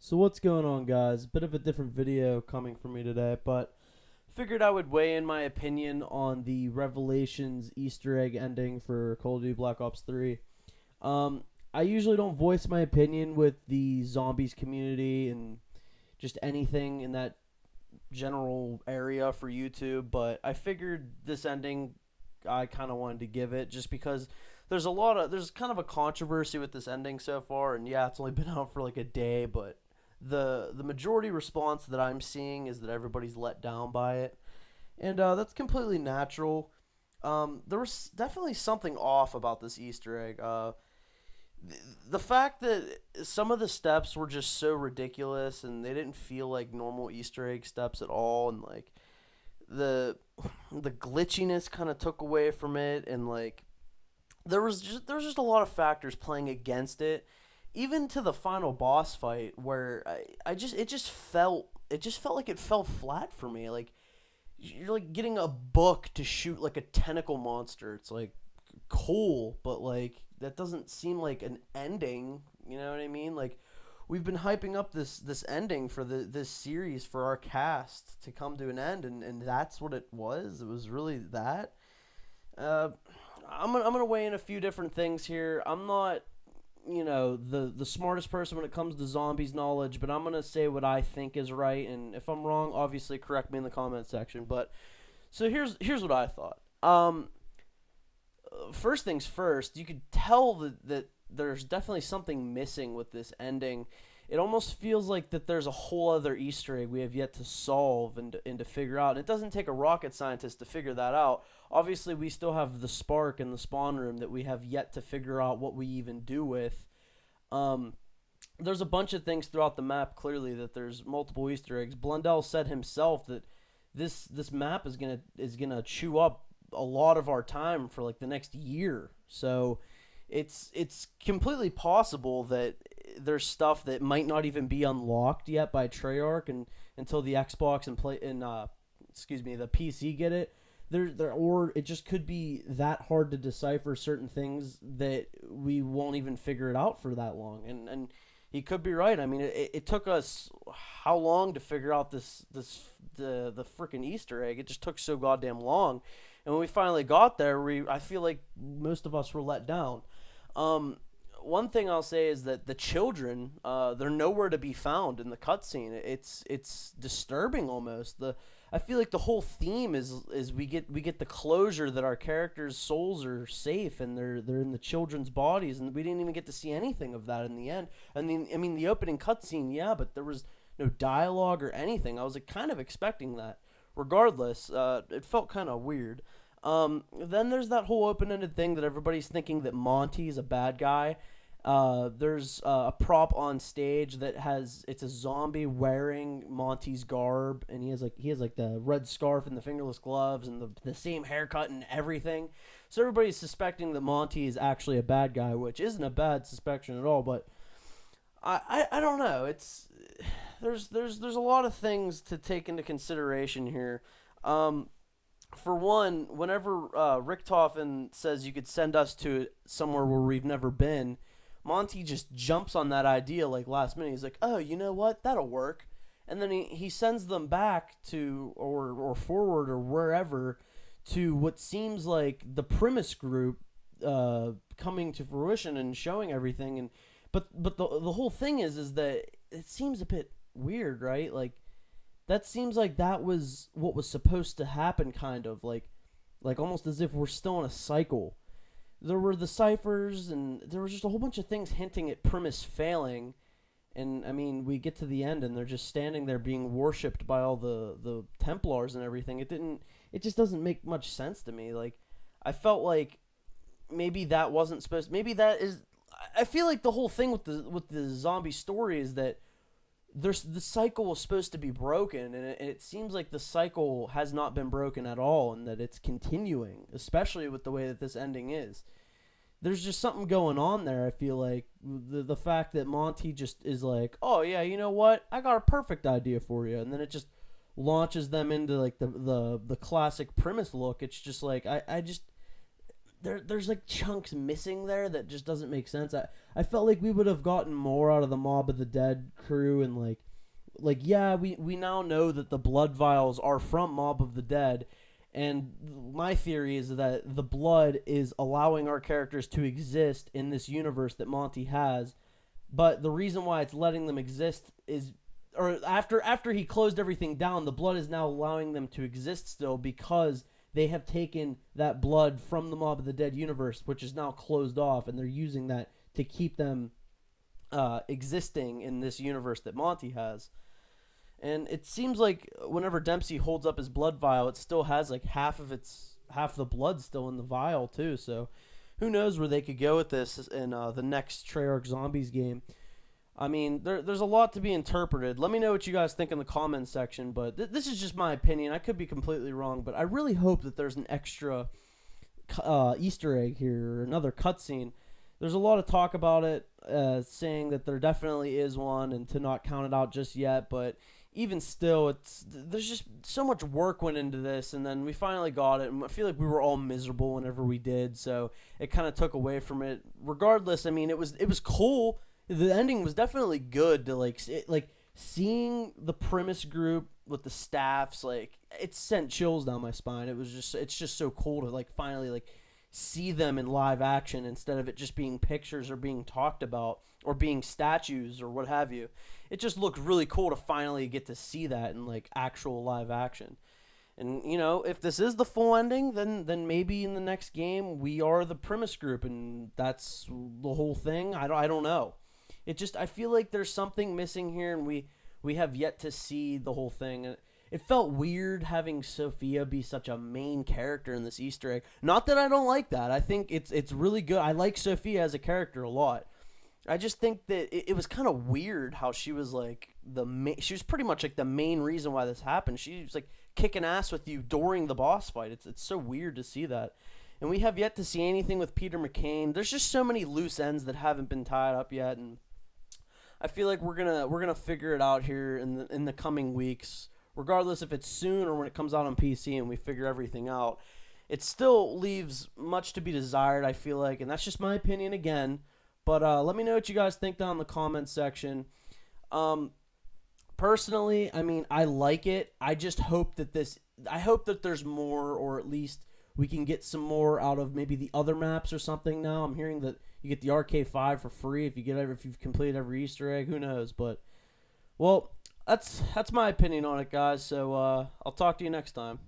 So what's going on, guys? Bit of a different video coming from me today, but figured I would weigh in my opinion on the Revelations Easter egg ending for Call of Duty Black Ops 3. Um, I usually don't voice my opinion with the zombies community and just anything in that general area for YouTube, but I figured this ending I kind of wanted to give it just because there's kind of a controversy with this ending so far, and yeah, it's only been out for like a day, but the majority response that I'm seeing is that everybody's let down by it, and that's completely natural. There was definitely something off about this Easter egg. The fact that some of the steps were just so ridiculous and they didn't feel like normal Easter egg steps at all, and like the the glitchiness kind of took away from it, and like there was just a lot of factors playing against it, even to the final boss fight where I just it just felt like it fell flat for me. Like you're like getting a book to shoot like a tentacle monster. It's like cool, but like that doesn't seem like an ending. You know what I mean? Like we've been hyping up this ending for this series for our cast to come to an end, and that's what it was. It was really that. Uh, I'm gonna weigh in a few different things here. I'm not the smartest person when it comes to zombies knowledge, but I'm gonna say what I think is right, and if I'm wrong, obviously correct me in the comment section. But so here's what I thought. First things first, you could tell that there's definitely something missing with this ending. It almost feels like that there's a whole other Easter egg we have yet to solve and to figure out. And it doesn't take a rocket scientist to figure that out. Obviously, we still have the spark in the spawn room that we have yet to figure out what we even do with. Um, there's a bunch of things throughout the map clearly that there's multiple Easter eggs. Blundell said himself that this map is gonna chew up a lot of our time for like the next year. So it's completely possible that there's stuff that might not even be unlocked yet by Treyarch and until the Xbox and play and excuse me, the PC get it. There or it just could be that hard to decipher certain things that we won't even figure it out for that long. And he could be right. I mean, it took us how long to figure out the freaking Easter egg? It just took so goddamn long. And when we finally got there, I feel like most of us were let down. Um, One thing I'll say is that the children, they're nowhere to be found in the cutscene. It's disturbing almost. I feel like the whole theme is we get the closure that our characters' souls are safe and they're in the children's bodies, and we didn't even get to see anything of that in the end. I mean the opening cutscene, yeah, but there was no dialogue or anything. I was like kind of expecting that. Regardless, it felt kind of weird. Then there's that whole open-ended thing that everybody's thinking that Monty's a bad guy. There's a prop on stage that it's a zombie wearing Monty's garb, and he has like the red scarf and the fingerless gloves and the same haircut and everything. So everybody's suspecting that Monty is actually a bad guy, which isn't a bad suspicion at all. But I don't know. There's a lot of things to take into consideration here. Um, for one, whenever Richtofen says you could send us to somewhere where we've never been, Monty just jumps on that idea like last minute. He's like, "Oh, you know what? That'll work," and then he sends them back to or forward or wherever to what seems like the premise group coming to fruition and showing everything. And but the whole thing is that it seems a bit weird, right? Like that seems like that was what was supposed to happen, kind of like almost as if we're still in a cycle. There were the ciphers, and there was just a whole bunch of things hinting at premise failing. And I mean, we get to the end, and they're just standing there being worshipped by all the Templars and everything. It just doesn't make much sense to me. Like, I felt like maybe that wasn't supposed. Maybe that is. I feel like the whole thing with the zombie story is that the cycle was supposed to be broken, and it seems like the cycle has not been broken at all, and that it's continuing, especially with the way that this ending is. There's just something going on there. I feel like the fact that Monty just is like, "Oh yeah, you know what? I got a perfect idea for you," and then it just launches them into like the classic premise look. It's just like I just there's like chunks missing there that just doesn't make sense. I felt like we would have gotten more out of the Mob of the Dead crew, and yeah, we now know that the blood vials are from Mob of the Dead, and my theory is that the blood is allowing our characters to exist in this universe that Monty has, but the reason why it's letting them exist is, or after he closed everything down, the blood is now allowing them to exist still because they have taken that blood from the Mob of the Dead universe, which is now closed off, and they're using that to keep them existing in this universe that Monty has. And it seems like whenever Dempsey holds up his blood vial, it still has like half the blood still in the vial too. So who knows where they could go with this in the next Treyarch Zombies game. I mean, there's a lot to be interpreted. Let me know what you guys think in the comments section, but this is just my opinion. I could be completely wrong, but I really hope that there's an extra Easter egg here, or another cutscene. There's a lot of talk about it, saying that there definitely is one, and to not count it out just yet, but even still, there's just so much work went into this, and then we finally got it, and I feel like we were all miserable whenever we did, so it kind of took away from it. Regardless, I mean, it was cool. The ending was definitely good to seeing the premise group with the staffs, like it sent chills down my spine. It's just so cool to finally see them in live action instead of it just being pictures or being talked about or being statues or what have you. It just looked really cool to finally get to see that in actual live action. And if this is the full ending, then maybe in the next game we are the premise group and that's the whole thing. I don't know. I feel like there's something missing here, and we have yet to see the whole thing. It felt weird having Sophia be such a main character in this Easter egg. Not that I don't like that. I think it's really good. I like Sophia as a character a lot. I just think that it was kind of weird how she was she was pretty much the main reason why this happened. She was kicking ass with you during the boss fight. It's so weird to see that. And we have yet to see anything with Peter McCain. There's just so many loose ends that haven't been tied up yet, and I feel like we're gonna figure it out here in the coming weeks, regardless if it's soon or when it comes out on PC and we figure everything out. It still leaves much to be desired, I feel like, and that's just my opinion again. But let me know what you guys think down in the comments section. Personally, I mean, I like it. I just hope that there's more, or at least we can get some more out of maybe the other maps or something now. I'm hearing that you get the RK5 for free if you've completed every Easter egg. Who knows? But, well, that's my opinion on it, guys. So I'll talk to you next time.